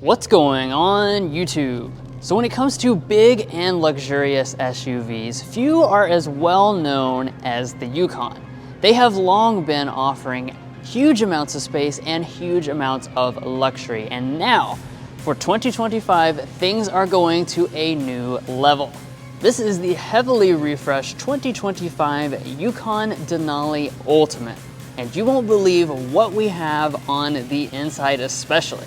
What's going on YouTube? So when it comes to big and luxurious SUVs, few are as well known as the Yukon. They have long been offering huge amounts of space and huge amounts of luxury. And now, for 2025, things are going to a new level. This is the heavily refreshed 2025 Yukon Denali Ultimate. And you won't believe what we have on the inside especially.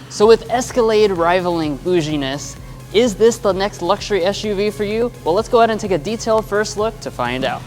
So with Escalade rivaling bouginess, is this the next luxury SUV for you? Well, let's go ahead and take a detailed first look to find out.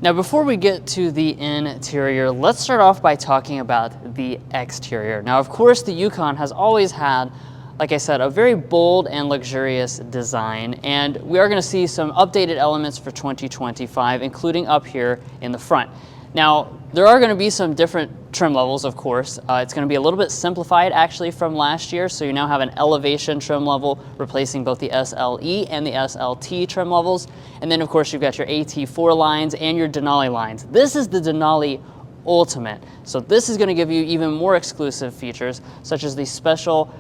Now, before we get to the interior, let's start off by talking about the exterior. Now, of course, the Yukon has always had, like I said, a very bold and luxurious design, and we are going to see some updated elements for 2025, including up here in the front. Now, there are going to be some different trim levels, of course. It's going to be a little bit simplified actually from last year, so you now have an elevation trim level replacing both the SLE and the SLT trim levels. And then of course you've got your AT4 lines and your Denali lines. This is the Denali Ultimate. So this is going to give you even more exclusive features, such as the special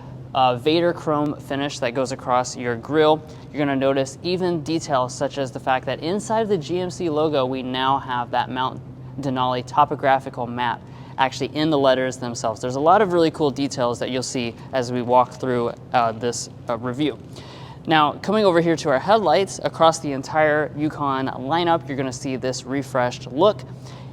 Vader chrome finish that goes across your grille. You're going to notice even details such as the fact that inside of the GMC logo, we now have that Mount Denali topographical map actually in the letters themselves. There's a lot of really cool details that you'll see as we walk through this review. Now, coming over here to our headlights, across the entire Yukon lineup, you're going to see this refreshed look.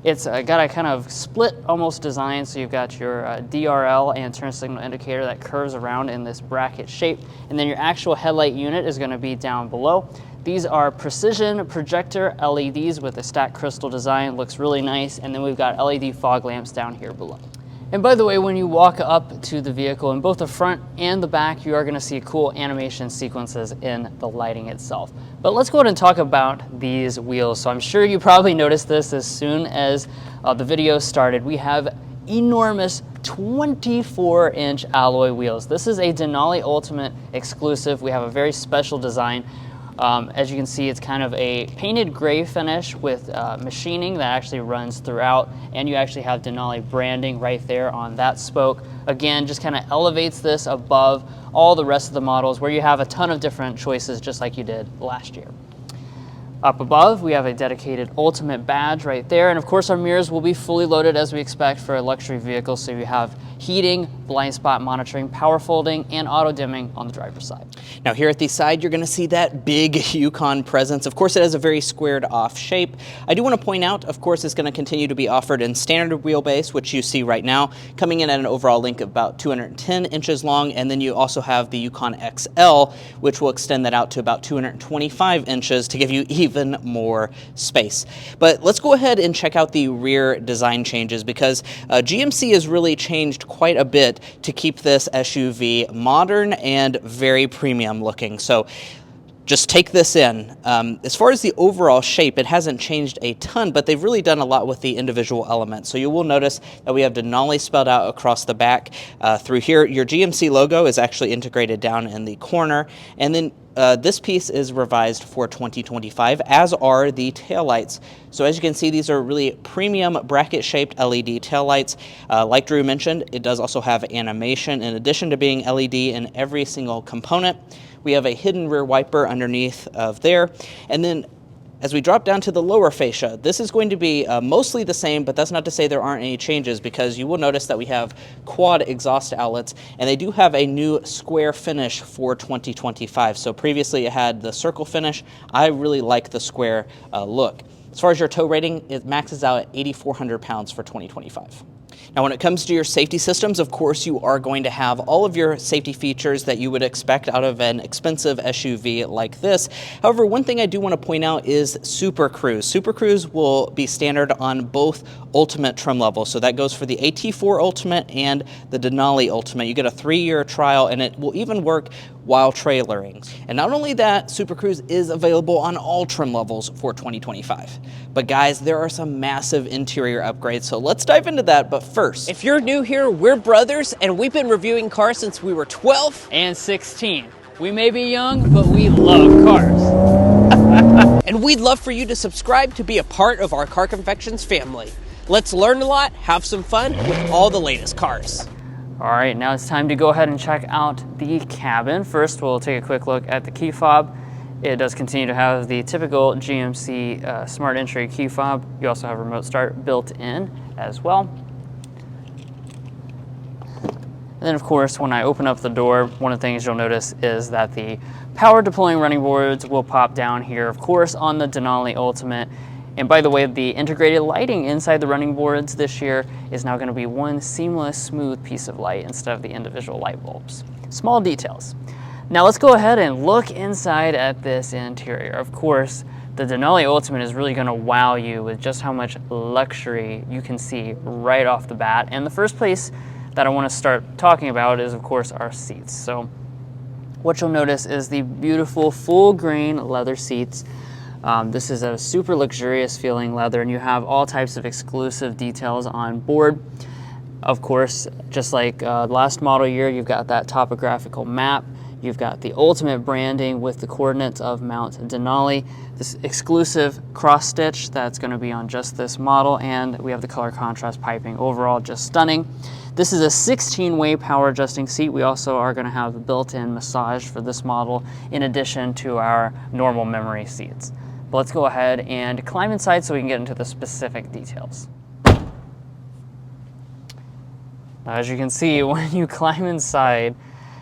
It's got a kind of split almost design, so you've got your DRL and turn signal indicator that curves around in this bracket shape, and then your actual headlight unit is going to be down below. These are precision projector LEDs with a stacked crystal design, looks really nice, and then we've got LED fog lamps down here below. And by the way, when you walk up to the vehicle in both the front and the back, you are going to see cool animation sequences in the lighting itself. But let's go ahead and talk about these wheels. So I'm sure you probably noticed this as soon as the video started. We have enormous 24-inch alloy wheels. This is a Denali Ultimate exclusive. We have a very special design. As you can see, it's kind of a painted gray finish with machining that actually runs throughout, and you actually have Denali branding right there on that spoke. Again, just kind of elevates this above all the rest of the models where you have a ton of different choices just like you did last year. Up above, we have a dedicated Ultimate badge right there, and of course our mirrors will be fully loaded as we expect for a luxury vehicle, so you have heating, blind spot monitoring, power folding, and auto dimming on the driver's side. Now here at the side, you're going to see that big Yukon presence. Of course, it has a very squared off shape. I do want to point out, of course, it's going to continue to be offered in standard wheelbase, which you see right now, coming in at an overall length of about 210 inches long, and then you also have the Yukon XL, which will extend that out to about 225 inches to give you even more space. But let's go ahead and check out the rear design changes, because GMC has really changed quite a bit to keep this SUV modern and very premium looking. So just take this in. As far as the overall shape, it hasn't changed a ton, but they've really done a lot with the individual elements. So you will notice that we have Denali spelled out across the back. Through here, your GMC logo is actually integrated down in the corner, and then this piece is revised for 2025, as are the taillights. So as you can see, these are really premium bracket-shaped LED taillights. Like Drew mentioned, it does also have animation. In addition to being LED in every single component, we have a hidden rear wiper underneath of there. And then as we drop down to the lower fascia, this is going to be mostly the same, but that's not to say there aren't any changes, because you will notice that we have quad exhaust outlets, and they do have a new square finish for 2025. So previously it had the circle finish. I really like the square look. As far as your tow rating, it maxes out at 8,400 pounds for 2025. Now, when it comes to your safety systems, of course, you are going to have all of your safety features that you would expect out of an expensive SUV like this. However, one thing I do want to point out is Super Cruise. Super Cruise will be standard on both Ultimate trim levels. So that goes for the AT4 Ultimate and the Denali Ultimate. You get a 3-year trial, and it will even work while trailering. And not only that, Super Cruise is available on all trim levels for 2025. But guys, there are some massive interior upgrades, so let's dive into that. But first. If you're new here, we're brothers, and we've been reviewing cars since we were 12 and 16. We may be young, but we love cars. And we'd love for you to subscribe to be a part of our Car Confections family. Let's learn a lot, have some fun with all the latest cars. All right, now it's time to go ahead and check out the cabin. First, we'll take a quick look at the key fob. It does continue to have the typical GMC Smart Entry key fob. You also have remote start built in as well. And then of course, when I open up the door, one of the things you'll notice is that the power deploying running boards will pop down here, of course, on the Denali Ultimate. And by the way, the integrated lighting inside the running boards this year is now going to be one seamless, smooth piece of light instead of the individual light bulbs. Small details. Now let's go ahead and look inside at this interior. Of course, the Denali Ultimate is really going to wow you with just how much luxury you can see right off the bat. And the first place that I want to start talking about is, of course, our seats. So what you'll notice is the beautiful full grain leather seats. This is a super luxurious feeling leather, and you have all types of exclusive details on board. Of course, just like last model year, you've got that topographical map. You've got the Ultimate branding with the coordinates of Mount Denali, this exclusive cross stitch that's going to be on just this model, and we have the color contrast piping. Overall, just stunning. This is a 16-way power adjusting seat. We also are going to have a built-in massage for this model in addition to our normal memory seats. But let's go ahead and climb inside so we can get into the specific details. Now, as you can see, when you climb inside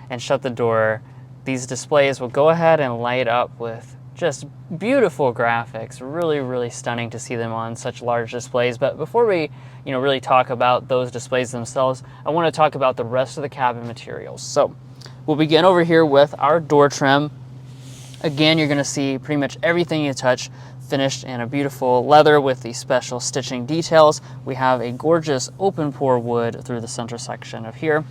and shut the door, these displays will go ahead and light up with just beautiful graphics. Really, really stunning to see them on such large displays. But before we really talk about those displays themselves, I want to talk about the rest of the cabin materials. So we'll begin over here with our door trim. Again, you're going to see pretty much everything you touch finished in a beautiful leather with the special stitching details. We have a gorgeous open pore wood through the center section of here.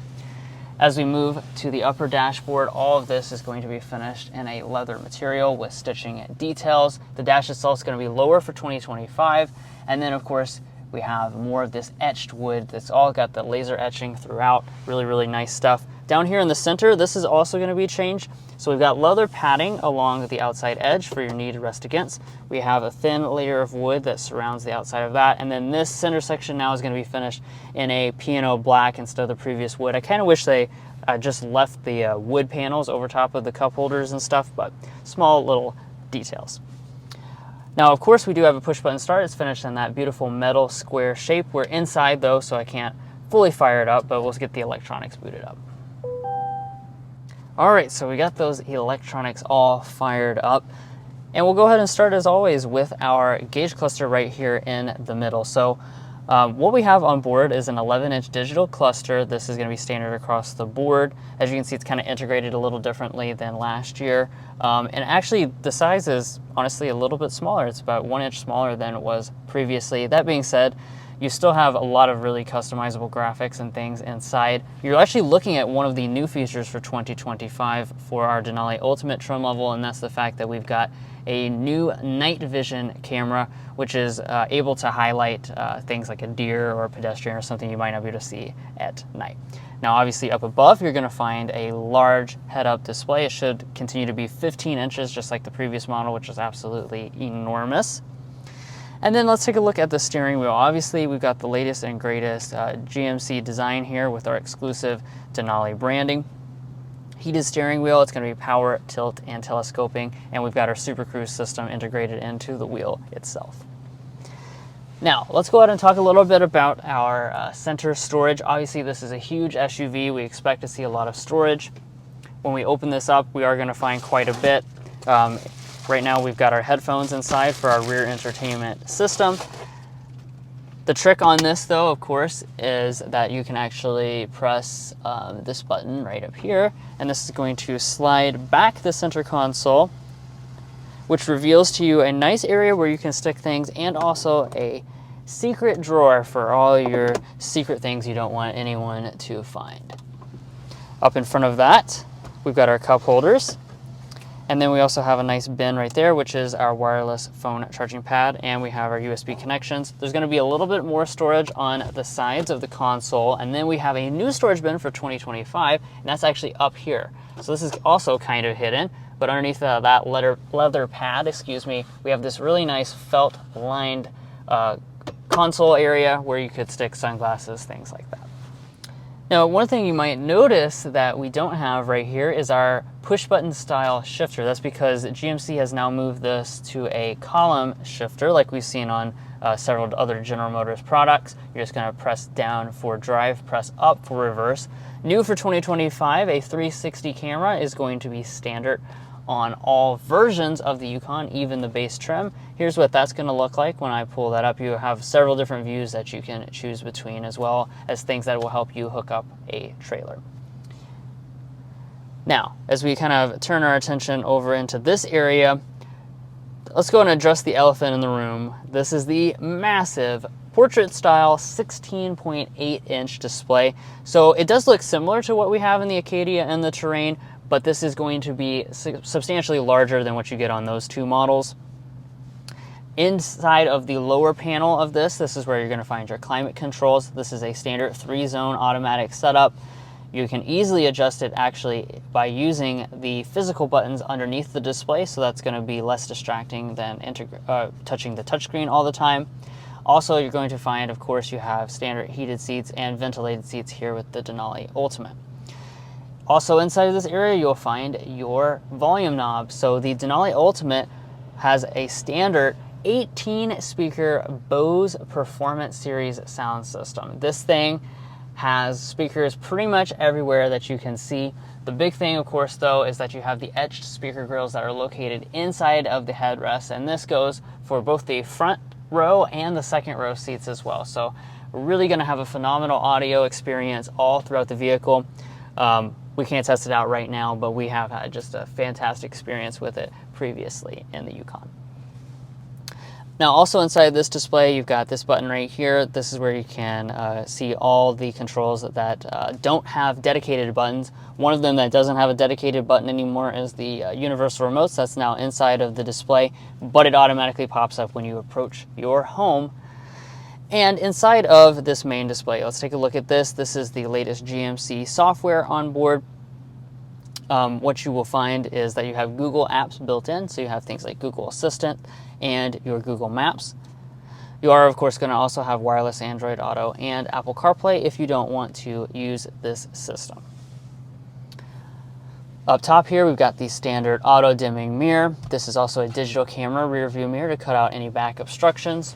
As we move to the upper dashboard, all of this is going to be finished in a leather material with stitching details. The dash itself is going to be lower for 2025. And then, of course, we have more of this etched wood that's all got the laser etching throughout. Really, really nice stuff. Down here in the center, this is also going to be changed. So we've got leather padding along the outside edge for your knee to rest against. We have a thin layer of wood that surrounds the outside of that. And then this center section now is going to be finished in a piano black instead of the previous wood. I kind of wish they just left the wood panels over top of the cup holders and stuff, but small little details. Now, of course, we do have a push button start. It's finished in that beautiful metal square shape. We're inside though, so I can't fully fire it up, but we'll get the electronics booted up. All right, so we got those electronics all fired up, and we'll go ahead and start as always with our gauge cluster right here in the middle. So what we have on board is an 11-inch digital cluster. This is going to be standard across the board. As you can see, it's kind of integrated a little differently than last year, and actually the size is honestly a little bit smaller. It's about 1 inch smaller than it was previously. That being said, you still have a lot of really customizable graphics and things inside. You're actually looking at one of the new features for 2025 for our Denali Ultimate trim level, and that's the fact that we've got a new night vision camera, which is able to highlight things like a deer or a pedestrian or something you might not be able to see at night. Now, obviously up above, you're going to find a large head-up display. It should continue to be 15 inches, just like the previous model, which is absolutely enormous. And then let's take a look at the steering wheel. Obviously, we've got the latest and greatest GMC design here with our exclusive Denali branding. Heated steering wheel, it's going to be power, tilt, and telescoping, and we've got our Super Cruise system integrated into the wheel itself. Now, let's go ahead and talk a little bit about our center storage. Obviously, this is a huge SUV. We expect to see a lot of storage. When we open this up, we are going to find quite a bit. Right now we've got our headphones inside for our rear entertainment system. The trick on this though, of course, is that you can actually press this button right up here, and this is going to slide back the center console, which reveals to you a nice area where you can stick things, and also a secret drawer for all your secret things you don't want anyone to find. Up in front of that, we've got our cup holders. And then we also have a nice bin right there, which is our wireless phone charging pad, and we have our USB connections. There's going to be a little bit more storage on the sides of the console, and then we have a new storage bin for 2025, and that's actually up here. So this is also kind of hidden, but underneath that leather pad, excuse me, we have this really nice felt-lined console area where you could stick sunglasses, things like that. Now, one thing you might notice that we don't have right here is our push-button style shifter. That's because GMC has now moved this to a column shifter like we've seen on several other General Motors products. You're just going to press down for drive, press up for reverse. New for 2025, a 360 camera is going to be standard on all versions of the Yukon, even the base trim. Here's what that's going to look like when I pull that up. You have several different views that you can choose between, as well as things that will help you hook up a trailer. Now, as we kind of turn our attention over into this area, let's go and address the elephant in the room. This is the massive portrait style 16.8-inch display. So it does look similar to what we have in the Acadia and the Terrain, but this is going to be substantially larger than what you get on those two models. Inside of the lower panel of this is where you're going to find your climate controls. This is a standard 3-zone automatic setup. You can easily adjust it actually by using the physical buttons underneath the display, so that's going to be less distracting than touching the touchscreen all the time. Also, you're going to find, of course, you have standard heated seats and ventilated seats here with the Denali Ultimate. Also inside of this area, you'll find your volume knob. So the Denali Ultimate has a standard 18-speaker Bose Performance Series sound system. This thing has speakers pretty much everywhere that you can see. The big thing, of course, though, is that you have the etched speaker grills that are located inside of the headrest, and this goes for both the front row and the second row seats as well. So we're really going to have a phenomenal audio experience all throughout the vehicle. We can't test it out right now, but we have had just a fantastic experience with it previously in the Yukon. Now, also inside this display, you've got this button right here. This is where you can see all the controls that don't have dedicated buttons. One of them that doesn't have a dedicated button anymore is the universal remotes. That's now inside of the display, but it automatically pops up when you approach your home. And inside of this main display, let's take a look at this. This is the latest GMC software on board. What you will find is that you have Google Apps built in, so you have things like Google Assistant and your Google Maps. You are, of course, going to also have wireless Android Auto and Apple CarPlay if you don't want to use this system. Up top here, we've got the standard auto-dimming mirror. This is also a digital camera rear view mirror to cut out any back obstructions.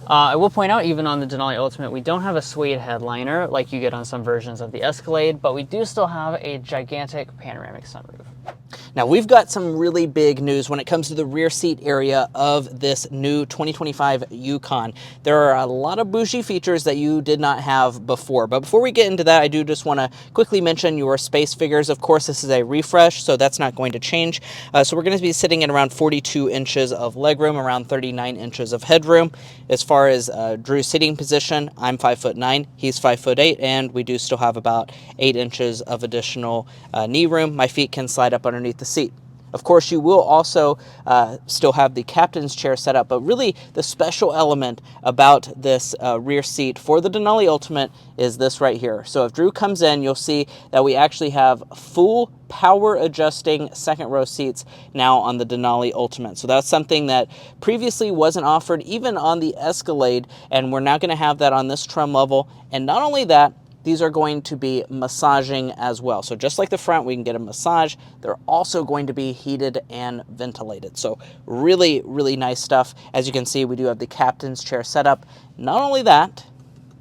I will point out, even on the Denali Ultimate, we don't have a suede headliner like you get on some versions of the Escalade, but we do still have a gigantic panoramic sunroof. Now, we've got some really big news when it comes to the rear seat area of this new 2025 Yukon. There are a lot of bougie features that you did not have before. But before we get into that, I do just want to quickly mention your space figures. Of course, this is a refresh, so that's not going to change. So we're going to be sitting at around 42 inches of legroom, around 39 inches of headroom. As far as Drew's sitting position, I'm 5'9", he's 5'8", and we do still have about 8 inches of additional knee room. My feet can slide up underneath the seat. Of course, you will also still have the captain's chair set up, but really the special element about this rear seat for the Denali Ultimate is this right here. So if Drew comes in, you'll see that we actually have full power adjusting second row seats now on the Denali Ultimate. So that's something that previously wasn't offered even on the Escalade, and we're now going to have that on this trim level. And not only that, these are going to be massaging as well. So just like the front, we can get a massage. They're also going to be heated and ventilated. So really, really nice stuff. As you can see, we do have the captain's chair setup. Not only that,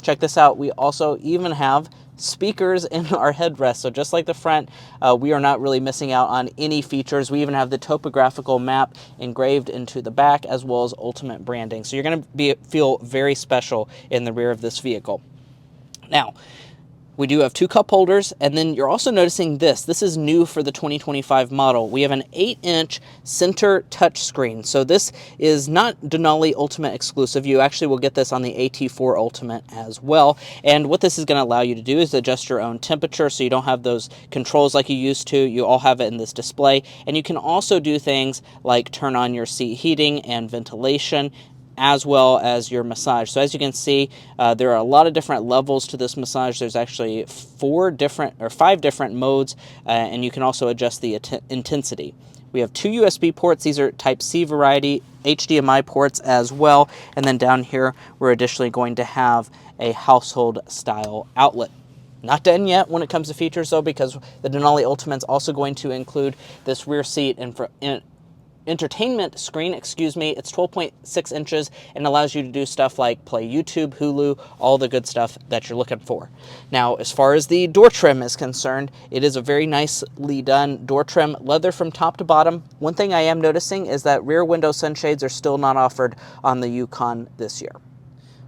check this out, we also even have speakers in our headrest. So just like the front, we are not really missing out on any features. We even have the topographical map engraved into the back, as well as Ultimate branding. So you're going to feel very special in the rear of this vehicle. Now, We do have 2 cup holders, and then you're also noticing this. This is new for the 2025 model. We have an 8-inch center touchscreen. So this is not Denali Ultimate exclusive. You actually will get this on the AT4 Ultimate as well. And what this is going to allow you to do is adjust your own temperature, so you don't have those controls like you used to. You all have it in this display. And you can also do things like turn on your seat heating and ventilation, as well as your massage. So as you can see, there are a lot of different levels to this massage. There's actually 5 different modes, and you can also adjust the intensity. We have 2 USB ports. These are Type-C variety, HDMI ports as well. And then down here, we're additionally going to have a household style outlet. Not done yet when it comes to features though, because the Denali Ultimate's also going to include this rear seat and entertainment screen, It's 12.6 inches and allows you to do stuff like play YouTube, Hulu, all the good stuff that you're looking for. Now, as far as the door trim is concerned, it is a very nicely done door trim, leather from top to bottom. One thing I am noticing is that rear window sunshades are still not offered on the Yukon this year.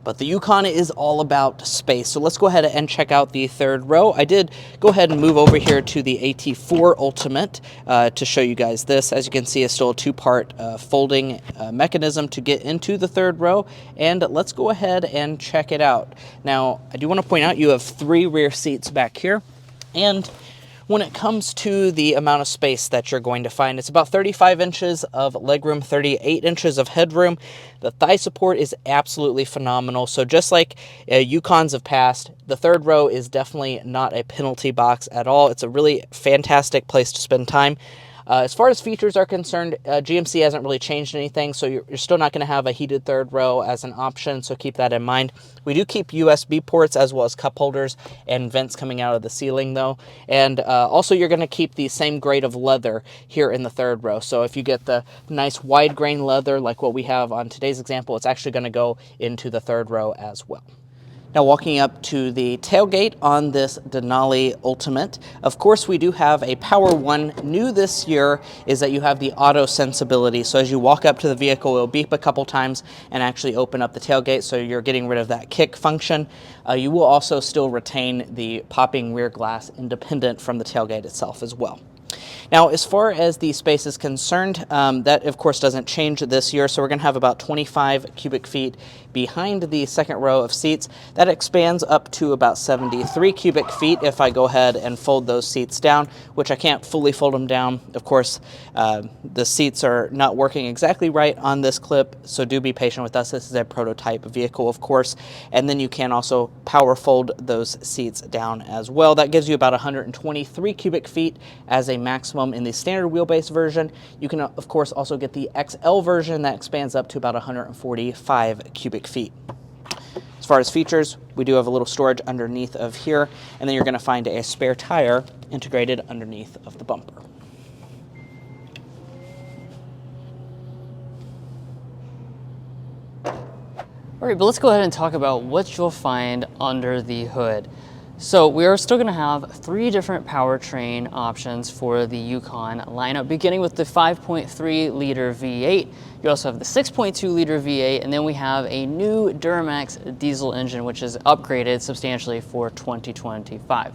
But the Yukon is all about space. So let's go ahead and check out the 3rd row. I did go ahead and move over here to the AT4 Ultimate to show you guys this. As you can see, it's still a 2-part folding mechanism to get into the 3rd row. And let's go ahead and check it out. Now, I do want to point out you have 3 rear seats back here. And when it comes to the amount of space that you're going to find, it's about 35 inches of legroom, 38 inches of headroom. The thigh support is absolutely phenomenal. So just like Yukons of past, the 3rd row is definitely not a penalty box at all. It's a really fantastic place to spend time. As far as features are concerned, GMC hasn't really changed anything, so you're still not going to have a heated 3rd row as an option, so keep that in mind. We do keep USB ports as well as cup holders and vents coming out of the ceiling, though. And also, you're going to keep the same grade of leather here in the 3rd row. So if you get the nice wide grain leather like what we have on today's example, it's actually going to go into the 3rd row as well. Now, walking up to the tailgate on this Denali Ultimate, of course, we do have a Power One. New this year is that you have the auto sensibility. So as you walk up to the vehicle, it'll beep a couple times and actually open up the tailgate, so you're getting rid of that kick function. You will also still retain the popping rear glass independent from the tailgate itself as well. Now, as far as the space is concerned, that of course doesn't change this year, so we're going to have about 25 cubic feet behind the 2nd row of seats. That expands up to about 73 cubic feet if I go ahead and fold those seats down, which I can't fully fold them down. Of course, the seats are not working exactly right on this clip, so do be patient with us. This is a prototype vehicle, of course, and then you can also power fold those seats down as well. That gives you about 123 cubic feet as a maximum in the standard wheelbase version. You can, of course, also get the XL version that expands up to about 145 cubic feet. As far as features, we do have a little storage underneath of here, and then you're going to find a spare tire integrated underneath of the bumper. All right, but let's go ahead and talk about what you'll find under the hood. So we are still going to have 3 different powertrain options for the Yukon lineup, beginning with the 5.3 liter V8. You also have the 6.2 liter V8, and then we have a new Duramax diesel engine, which is upgraded substantially for 2025.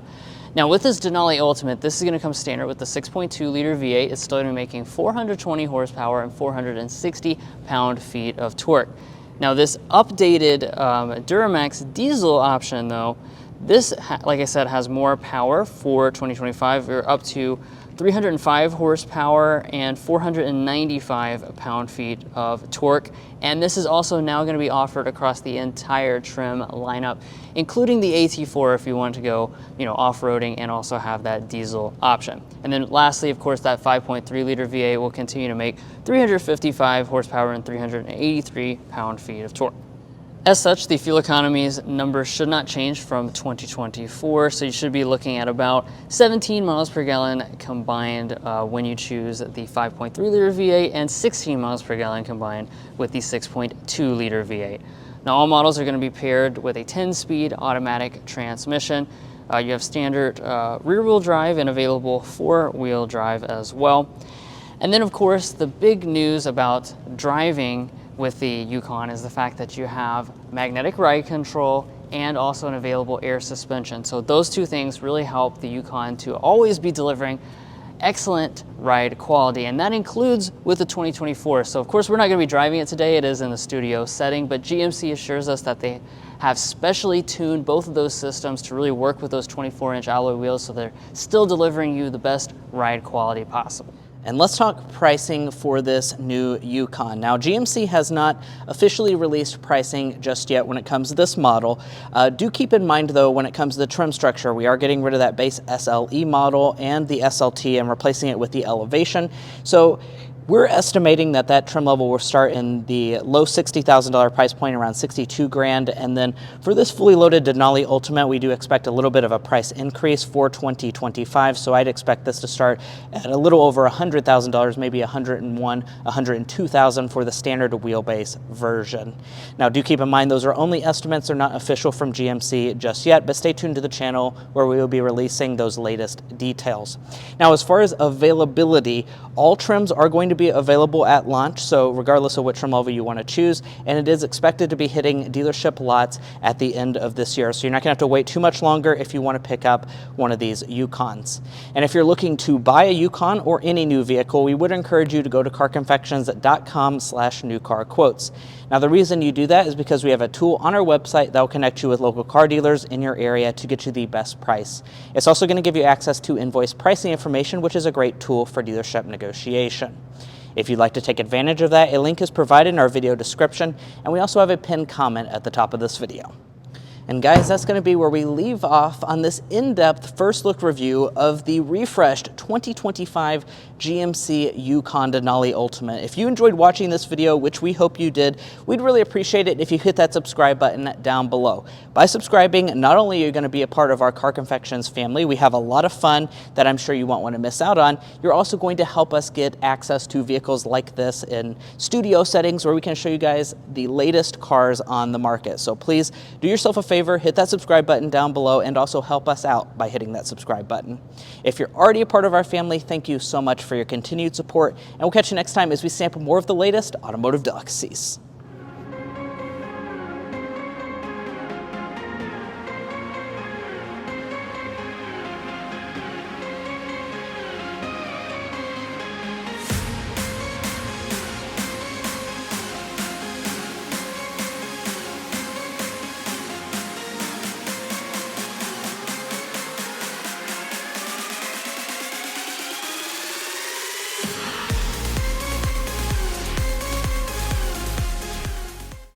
Now with this Denali Ultimate, this is going to come standard with the 6.2 liter V8. It's still going to be making 420 horsepower and 460 pound-feet of torque. Now this updated Duramax diesel option though, this, like I said, has more power for 2025. We're up to 305 horsepower and 495 pound-feet of torque. And this is also now going to be offered across the entire trim lineup, including the AT4 if you want to go, off-roading and also have that diesel option. And then lastly, of course, that 5.3 liter V8 will continue to make 355 horsepower and 383 pound-feet of torque. As such, the fuel economy's numbers should not change from 2024, so you should be looking at about 17 miles per gallon combined when you choose the 5.3 liter V8 and 16 miles per gallon combined with the 6.2 liter V8. Now all models are going to be paired with a 10-speed automatic transmission. You have standard rear-wheel drive and available 4-wheel drive as well. And then of course the big news about driving with the Yukon is the fact that you have magnetic ride control and also an available air suspension. So those two things really help the Yukon to always be delivering excellent ride quality, and that includes with the 2024. So of course we're not going to be driving it today, it is in the studio setting, but GMC assures us that they have specially tuned both of those systems to really work with those 24-inch alloy wheels, so they're still delivering you the best ride quality possible. And let's talk pricing for this new Yukon. Now, GMC has not officially released pricing just yet when it comes to this model. Do keep in mind, though, when it comes to the trim structure, we are getting rid of that base SLE model and the SLT and replacing it with the Elevation. So we're estimating that that trim level will start in the low $60,000 price point, around 62 grand. And then for this fully loaded Denali Ultimate, we do expect a little bit of a price increase for 2025. So I'd expect this to start at a little over $100,000, maybe 101, 102,000 for the standard wheelbase version. Now, do keep in mind those are only estimates; they're not official from GMC just yet. But stay tuned to the channel where we will be releasing those latest details. Now, as far as availability, all trims are going to be available at launch, so regardless of what trim level you want to choose, and it is expected to be hitting dealership lots at the end of this year. So you're not going to have to wait too much longer if you want to pick up one of these Yukons. And if you're looking to buy a Yukon or any new vehicle, we would encourage you to go to carconfections.com/newcarquotes. Now, the reason you do that is because we have a tool on our website that will connect you with local car dealers in your area to get you the best price. It's also going to give you access to invoice pricing information, which is a great tool for dealership negotiation. If you'd like to take advantage of that, a link is provided in our video description, and we also have a pinned comment at the top of this video. And guys, that's going to be where we leave off on this in-depth first look review of the refreshed 2025 GMC Yukon Denali Ultimate. If you enjoyed watching this video, which we hope you did, we'd really appreciate it if you hit that subscribe button down below. By subscribing, not only are you going to be a part of our Car Confections family, we have a lot of fun that I'm sure you won't want to miss out on, you're also going to help us get access to vehicles like this in studio settings where we can show you guys the latest cars on the market. So please do yourself a favor, hit that subscribe button down below, and also help us out by hitting that subscribe button. If you're already a part of our family, thank you so much for your continued support, and we'll catch you next time as we sample more of the latest automotive delicacies.